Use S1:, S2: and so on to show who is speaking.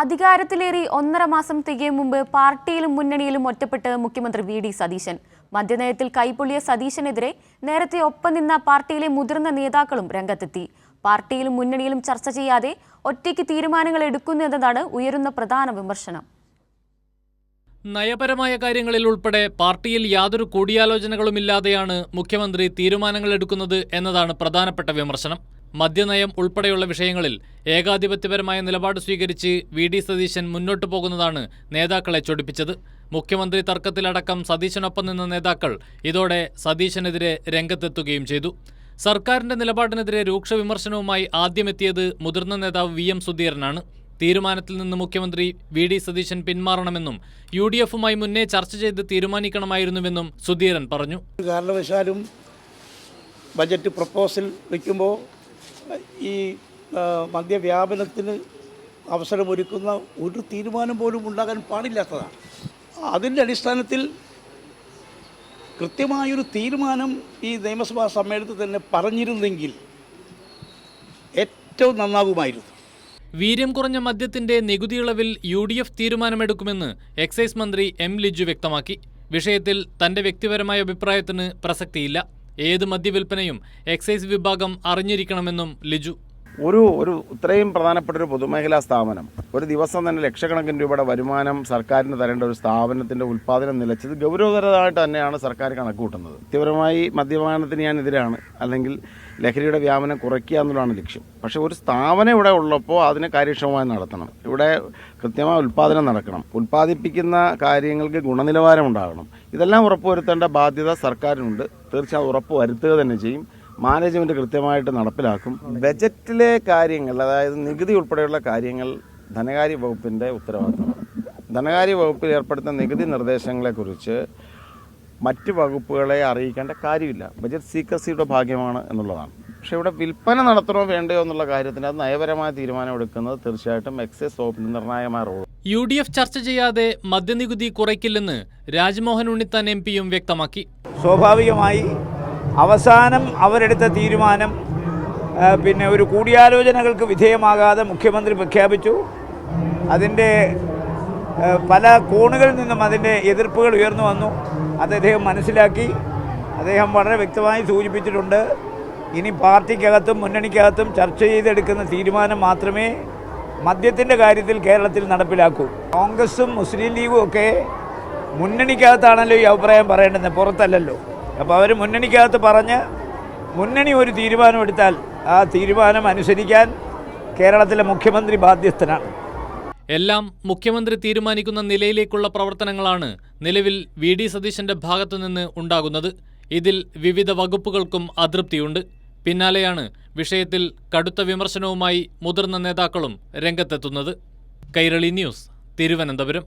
S1: അധികാരത്തിലേറി 1.5 മാസം തികയും മുമ്പ് പാർട്ടിയിലും മുന്നണിയിലും ഒറ്റപ്പെട്ട് മുഖ്യമന്ത്രി വി.ഡി. സതീശൻ. മദ്യനയത്തിൽ കൈപ്പൊള്ളിയ സതീശനെതിരെ നേരത്തെ ഒപ്പം നിന്ന പാർട്ടിയിലെ മുതിർന്ന നേതാക്കളും രംഗത്തെത്തി. പാർട്ടിയിലും മുന്നണിയിലും ചർച്ച ചെയ്യാതെ ഒറ്റയ്ക്ക് തീരുമാനങ്ങൾ എടുക്കുന്നു എന്നതാണ് ഉയരുന്ന പ്രധാന വിമർശനം.
S2: നയപരമായ കാര്യങ്ങളിൽ ഉൾപ്പെടെ പാർട്ടിയിൽ യാതൊരു കൂടിയാലോചനകളുമില്ലാതെയാണ് മുഖ്യമന്ത്രി തീരുമാനങ്ങൾ എടുക്കുന്നത് എന്നതാണ് പ്രധാനപ്പെട്ട വിമർശനം. മദ്യനയം ഉൾപ്പെടെയുള്ള വിഷയങ്ങളിൽ ഏകാധിപത്യപരമായ നിലപാട് സ്വീകരിച്ച് വി.ഡി. സതീശൻ മുന്നോട്ടു പോകുന്നതാണ് നേതാക്കളെ ചൊടിപ്പിച്ചത്. മുഖ്യമന്ത്രി തർക്കത്തിലടക്കം സതീശനൊപ്പം നിന്ന നേതാക്കൾ ഇതോടെ സതീശനെതിരെ രംഗത്തെത്തുകയും ചെയ്തു. സർക്കാരിന്റെ നിലപാടിനെതിരെ രൂക്ഷ വിമർശനവുമായി ആദ്യമെത്തിയത് മുതിർന്ന നേതാവ് വി.എം. സുധീരനാണ്. തീരുമാനത്തിൽ നിന്ന് മുഖ്യമന്ത്രി വി.ഡി. സതീശൻ പിന്മാറണമെന്നും UDF-മായി മുന്നേ ചർച്ച ചെയ്ത് തീരുമാനിക്കണമായിരുന്നുവെന്നും സുധീരൻ പറഞ്ഞു.
S3: കാരണവശാലും ബജറ്റ് പ്രപ്പോസൽ വയ്ക്കുമ്പോൾ ഈ മദ്യവ്യാപനത്തിന് അവസരമൊരുക്കുന്ന ഒരു തീരുമാനം പോലും ഉണ്ടാകാൻ പാടില്ലാത്തതാണ്. അതിൻ്റെ അടിസ്ഥാനത്തിൽ കൃത്യമായൊരു തീരുമാനം ഈ നിയമസഭാ സമ്മേളനത്തിൽ തന്നെ പറഞ്ഞിരുന്നെങ്കിൽ ഏറ്റവും നന്നാകുമായിരുന്നു.
S2: വീര്യം കുറഞ്ഞ മദ്യത്തിന്റെ നികുതി ഇളവിൽ UDF തീരുമാനമെടുക്കുമെന്ന് എക്സൈസ് മന്ത്രി M. ലിജു വ്യക്തമാക്കി. വിഷയത്തിൽ തന്റെ വ്യക്തിപരമായ അഭിപ്രായത്തിന് പ്രസക്തിയില്ല. ഏത് മദ്യവിൽപ്പനയും എക്സൈസ് വിഭാഗം അറിഞ്ഞിരിക്കണമെന്നും ലിജു.
S4: ഒരു ഇത്രയും പ്രധാനപ്പെട്ട ഒരു പൊതുമേഖലാ സ്ഥാപനം ഒരു ദിവസം തന്നെ ലക്ഷക്കണക്കിന് രൂപയുടെ വരുമാനം സർക്കാരിന് തരേണ്ട ഒരു സ്ഥാപനത്തിന്റെ ഉൽപ്പാദനം നിലച്ചത് ഗൗരവതരമായിട്ട് തന്നെയാണ് സർക്കാർ കണക്കുകൂട്ടുന്നത്. വ്യക്തിപരമായി മദ്യപാനത്തിന് ഞാൻ എതിരാണ്, അല്ലെങ്കിൽ ലഹരിയുടെ വ്യാപനം കുറയ്ക്കുക എന്നുള്ളതാണ് ലക്ഷ്യം. പക്ഷെ ഒരു സ്ഥാപനം ഇവിടെ ഉള്ളപ്പോൾ അതിനെ കാര്യക്ഷമമായി നടത്തണം. ഇവിടെ കൃത്യമായ ഉൽപ്പാദനം നടക്കണം. ഉൽപ്പാദിപ്പിക്കുന്ന കാര്യങ്ങൾക്ക് ഗുണനിലവാരം ഉണ്ടാകണം. ഇതെല്ലാം ഉറപ്പുവരുത്തേണ്ട ബാധ്യത സർക്കാരിനുണ്ട്. തീർച്ചയായും ഉറപ്പ് വരുത്തുക തന്നെ ചെയ്യും. മാനേജ്മെന്റ് കൃത്യമായിട്ട് നടപ്പിലാക്കും. ബജറ്റിലെ കാര്യങ്ങൾ, അതായത് നികുതി ഉൾപ്പെടെയുള്ള കാര്യങ്ങൾ ധനകാര്യ വകുപ്പിന്റെ ഉത്തരവാദിത്തമാണ്. ധനകാര്യ വകുപ്പിൽ ഏർപ്പെടുത്തുന്ന നികുതി നിർദ്ദേശങ്ങളെക്കുറിച്ച് മറ്റ് വകുപ്പുകളെ അറിയിക്കേണ്ട കാര്യമില്ല. ബജറ്റ് സീക്രസിയുടെ ഭാഗ്യമാണ് എന്നുള്ളതാണ്. പക്ഷേ ഇവിടെ വിൽപ്പന നടത്തണോ വേണ്ടയോ എന്നുള്ള കാര്യത്തിന് അത് നയപരമായ തീരുമാനമെടുക്കുന്നത് തീർച്ചയായിട്ടും എക്സൈസ് വകുപ്പിന് നിർണായകമായ റോൾ.
S2: UDF ചർച്ച ചെയ്യാതെ മദ്യനികുതി കുറയ്ക്കില്ലെന്ന് രാജ്മോഹൻ ഉണ്ണിത്താൻ MP-യും വ്യക്തമാക്കി.
S5: സ്വാഭാവികമായി അവസാനം അവരെടുത്ത തീരുമാനം ഒരു കൂടിയാലോചനകൾക്ക് വിധേയമാകാതെ മുഖ്യമന്ത്രി പ്രഖ്യാപിച്ചു. അതിൻ്റെ പല കോണുകളിൽ നിന്നും അതിൻ്റെ എതിർപ്പുകൾ ഉയർന്നു വന്നു. അത് അദ്ദേഹം മനസ്സിലാക്കി. അദ്ദേഹം വളരെ വ്യക്തമായി സൂചിപ്പിച്ചിട്ടുണ്ട്, ഇനി പാർട്ടിക്കകത്തും മുന്നണിക്കകത്തും ചർച്ച ചെയ്തെടുക്കുന്ന തീരുമാനം മാത്രമേ മദ്യത്തിൻ്റെ കാര്യത്തിൽ കേരളത്തിൽ നടപ്പിലാക്കൂ. കോൺഗ്രസും മുസ്ലിം ലീഗും ഒക്കെ മുന്നണിക്കകത്താണല്ലോ ഈ അഭിപ്രായം പറയേണ്ടത്, പുറത്തല്ലല്ലോ. അപ്പോൾ അവർ മുന്നണിക്കകത്ത് പറഞ്ഞ് മുന്നണി ഒരു തീരുമാനമെടുത്താൽ ആ തീരുമാനം അനുസരിക്കാൻ കേരളത്തിലെ മുഖ്യമന്ത്രി ബാധ്യസ്ഥനാണ്.
S2: എല്ലാം മുഖ്യമന്ത്രി തീരുമാനിക്കുന്ന നിലയിലേക്കുള്ള പ്രവർത്തനങ്ങളാണ് നിലവിൽ വി.ഡി. സതീശന്റെ ഭാഗത്തുനിന്ന് ഉണ്ടാകുന്നത്. ഇതിൽ വിവിധ വകുപ്പുകൾക്കും അതൃപ്തിയുണ്ട്. പിന്നാലെയാണ് വിഷയത്തിൽ കടുത്ത വിമർശനവുമായി മുതിർന്ന നേതാക്കളും രംഗത്തെത്തുന്നത്. കൈരളി ന്യൂസ്, തിരുവനന്തപുരം.